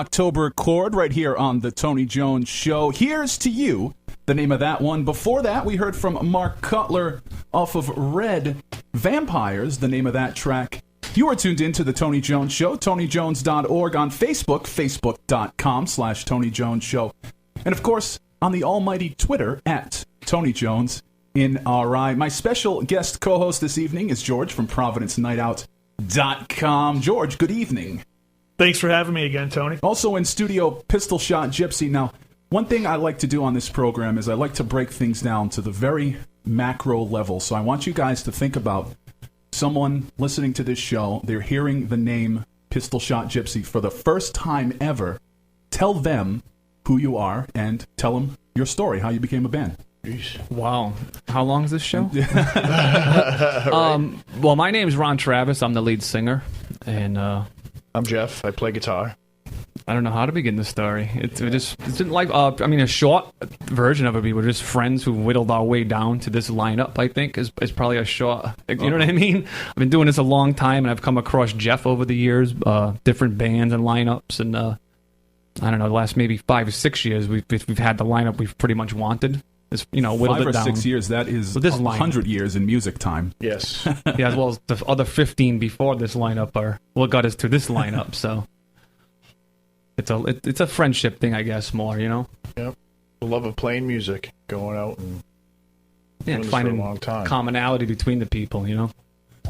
October chord right here on the Tony Jones Show. Here's to you, the name of that one. Before that, we heard from Mark Cutler off of Red Vampires, the name of that track. You are tuned in to the Tony Jones Show, TonyJones.org, on Facebook, Facebook.com/Tony Jones Show. And of course, on the almighty Twitter at Tony Jones in RI. My special guest co-host this evening is George from Providence Night Out.com. George, good evening. Thanks for having me again, Tony. Also in studio, Pistol Shot Gypsy. Now, one thing I like to do on this program is I like to break things down to the very macro level. So I want you guys to think about someone listening to this show. They're hearing the name Pistol Shot Gypsy for the first time ever. Tell them who you are and tell them your story, how you became a band. Wow. How long is this show? Well, my name's Ron Travis. I'm the lead singer. And I'm Jeff. I play guitar. I don't know how to begin the story. It's like, a short version of it. We were just friends who whittled our way down to this lineup, I think, is probably a short, you know what I mean? I've been doing this a long time, and I've come across Jeff over the years, different bands and lineups, and I don't know, the last maybe 5 or 6 years, we've had the lineup we've pretty much wanted. It's, whittled 5 or it down. 6 years, that is 100 years in music time. Yes. Yeah, as well as the other 15 before this lineup are what got us to this lineup, so it's a friendship thing, I guess, more, Yep. The love of playing music, going out and doing this finding for a long time. commonality between the people,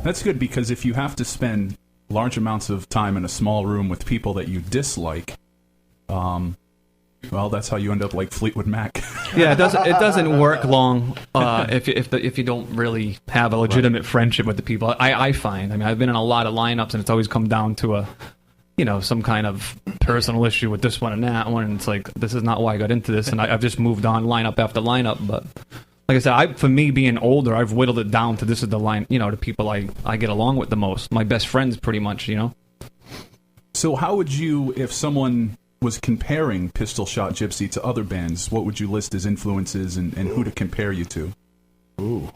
That's good, because if you have to spend large amounts of time in a small room with people that you dislike, well, that's how you end up like Fleetwood Mac. Yeah, it doesn't work long if you don't really have a legitimate friendship with the people. I find. I mean, I've been in a lot of lineups, and it's always come down to some kind of personal issue with this one and that one. And it's like, this is not why I got into this, and I've just moved on lineup after lineup. But like I said, for me being older, I've whittled it down to this is the line, the people I get along with the most. My best friends, pretty much, So how would you, if someone was comparing Pistol Shot Gypsy to other bands, what would you list as influences and who to compare you to? Ooh.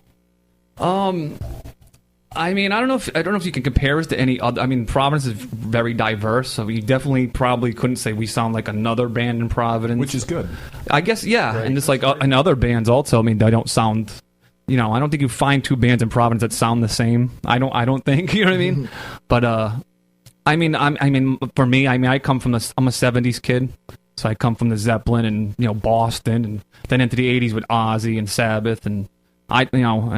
I mean, I don't know if you can compare us to any other. I mean, Providence is very diverse, so we definitely probably couldn't say we sound like another band in Providence, Which is good. I guess, yeah. Right. And it's like in other bands also. I mean, they don't sound. I don't think you find two bands in Providence that sound the same. I don't think. You know what I mean? But I mean, for me, I come from I'm a '70s kid, so I come from the Zeppelin and Boston, and then into the '80s with Ozzy and Sabbath, and I dug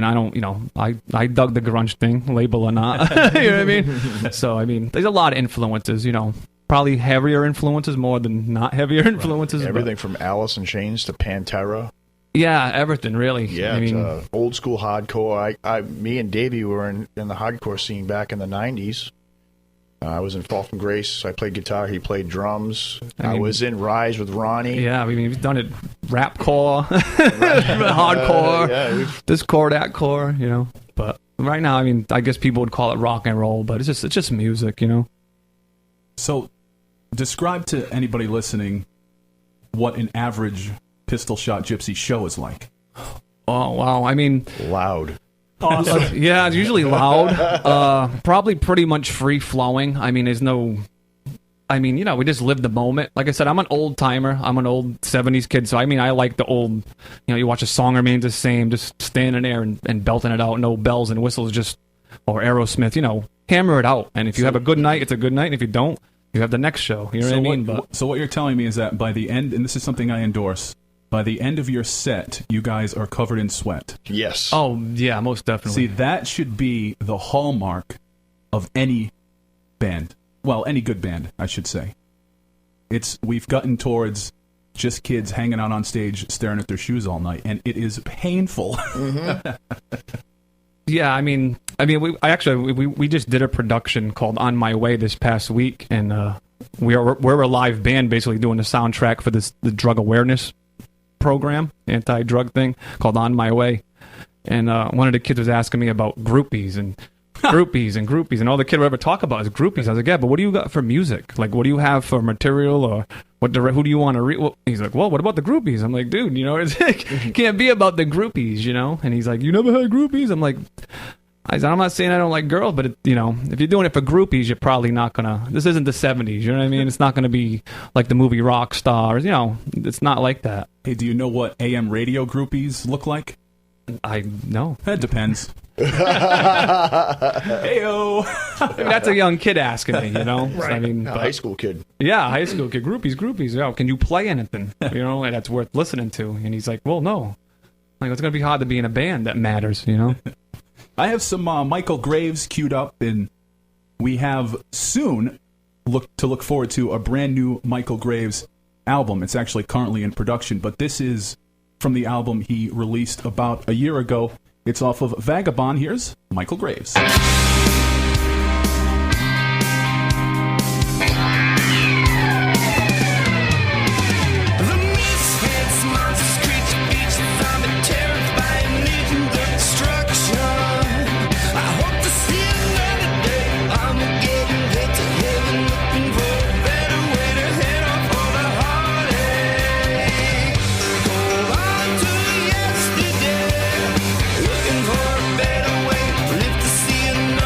the grunge thing, label or not. You know what I mean? So I mean, there's a lot of influences. Probably heavier influences more than not heavier influences. Right. Everything from Alice in Chains to Pantera. Yeah, everything really. Yeah, I mean, old school hardcore. Me and Davey were in the hardcore scene back in the '90s. I was in Fall from Grace, so I played guitar, he played drums. I was in Rise with Ronnie. Yeah, I mean, we've done it rapcore, hardcore, this core, that core, But right now, I mean, I guess people would call it rock and roll, but it's just music, So, describe to anybody listening what an average Pistol Shot Gypsy show is like. Oh, wow, I mean... Loud. Awesome. Yeah, it's usually loud. Probably pretty much free-flowing. I mean, there's no... I mean, we just live the moment. Like I said, I'm an old-timer. I'm an old 70s kid, so I mean, I like the old... you watch a song remains the same, just standing there and belting it out, no bells and whistles, or Aerosmith, hammer it out. And if you have a good night, it's a good night, and if you don't, you have the next show. You know what I mean? So what you're telling me is that by the end, and this is something I endorse, by the end of your set, you guys are covered in sweat. Yes. Oh, yeah, most definitely. See, that should be the hallmark of any band. Well, any good band, I should say. We've gotten towards just kids hanging out on stage, staring at their shoes all night, and it is painful. Mm-hmm. Yeah, I mean, we just did a production called On My Way this past week, and we're a live band basically doing the soundtrack for the drug awareness program, anti-drug thing called On My Way. And one of the kids was asking me about groupies and and all the kid would ever talk about is groupies. I was like, yeah, but what do you got for music? Like, what do you have for material, or who do you want to read? Well, he's like, well, what about the groupies? I'm like, dude, it's like, it can't be about the groupies, And he's like, you never had groupies? I'm like, I said, I'm not saying I don't like girls, but, you know, if you're doing it for groupies, you're probably not going to... This isn't the 70s, you know what I mean? It's not going to be like the movie Rock Stars, you know. It's not like that. Hey, do you know what AM radio groupies look like? I know. That depends. Heyo. I mean, that's a young kid asking me, you know? Right. I mean, High school kid. yeah, high school kid. Groupies. Yo, can you play anything? You know, and that's worth listening to. And he's like, well, no. Like, it's going to be hard to be in a band that matters, you know? I have some Michale Graves queued up, and we have soon look forward to a brand new Michale Graves album. It's actually currently in production, but this is from the album he released about a year ago. It's off of Vagabond. Here's Michale Graves. Looking for a better way, live to see another.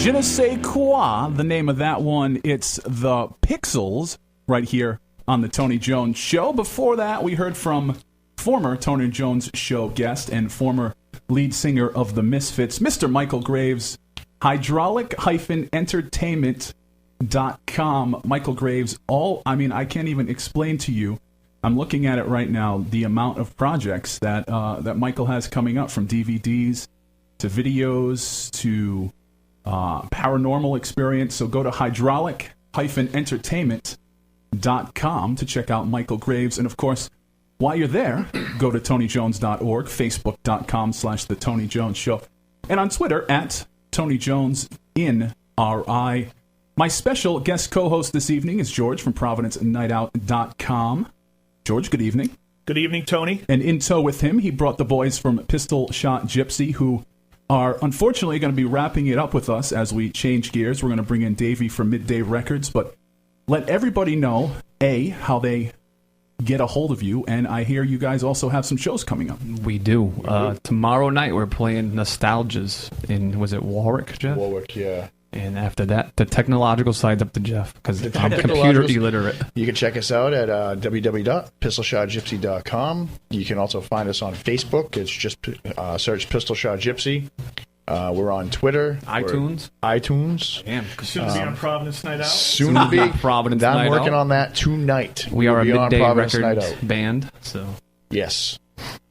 Je ne sais quoi, the name of that one. It's the Pixels right here on the Tony Jones Show. Before that, we heard from former Tony Jones Show guest and former lead singer of the Misfits, Mr. Michale Graves, hydraulic-entertainment.com. Michale Graves, I can't even explain to you. I'm looking at it right now, the amount of projects that Michale has coming up, from DVDs to videos to paranormal experience. So go to hydraulic-entertainment.com to check out Michale Graves. And, of course, while you're there, go to TonyJones.org, Facebook.com/The Tony Jones Show, and on Twitter at TonyJonesNRI. My special guest co-host this evening is George from ProvidenceNightOut.com. George, good evening. Good evening, Tony. And in tow with him, he brought the boys from Pistol Shot Gypsy, who are unfortunately going to be wrapping it up with us as we change gears. We're going to bring in Davey from Midday Records, but let everybody know, A, how they get a hold of you, and I hear you guys also have some shows coming up. We do. Tomorrow night we're playing Nostalgias in, was it Warwick, Jeff? Warwick, yeah. And after that, the technological side's up to Jeff, because I'm computer illiterate. You can check us out at www.pistolshotgypsy.com. You can also find us on Facebook. It's just search Pistol Shot Gypsy. We're on Twitter. iTunes. Soon to be on Providence Night Out. Soon to be. Providence Night Out. I'm working on that tonight. We are a We'll be Midday on Providence Night Records Out. band. So Yes.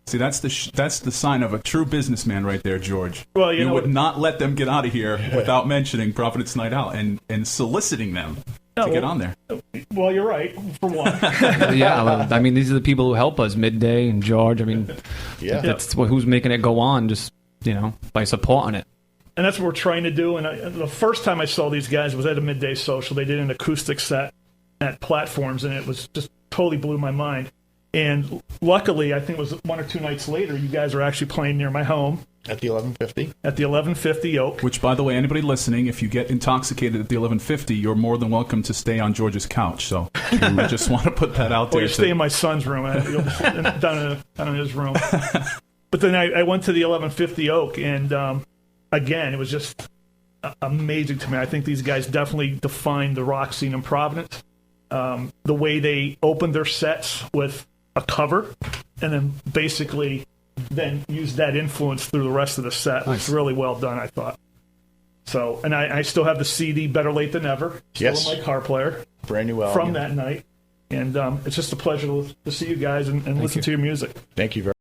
See, that's the sign of a true businessman right there, George. Well, you know, would not let them get out of here without mentioning Providence Night Out and soliciting them to get on there. Well, you're right, for one. yeah, well, I mean, these are the people who help us, Midday and George. I mean, Yeah. that's who's making it go on, just, by supporting it. And that's what we're trying to do. And the first time I saw these guys was at a Midday Social. They did an acoustic set at Platforms, and it was just totally blew my mind. And luckily, I think it was 1 or 2 nights later, you guys were actually playing near my home. At the 1150. At the 1150 Oak. Which, by the way, anybody listening, if you get intoxicated at the 1150, you're more than welcome to stay on George's couch. So I just want to put that out there. Or you stay in my son's room, down in his room. But then I went to the 1150 Oak, and again, it was just amazing to me. I think these guys definitely defined the rock scene in Providence. The way they opened their sets with a cover, and then basically then used that influence through the rest of the set. Was really well done, I thought. So, and I still have the CD, Better Late Than Never, still in my car player. Brand new album. From that night. And it's just a pleasure to see you guys and listen to your music. Thank you very much.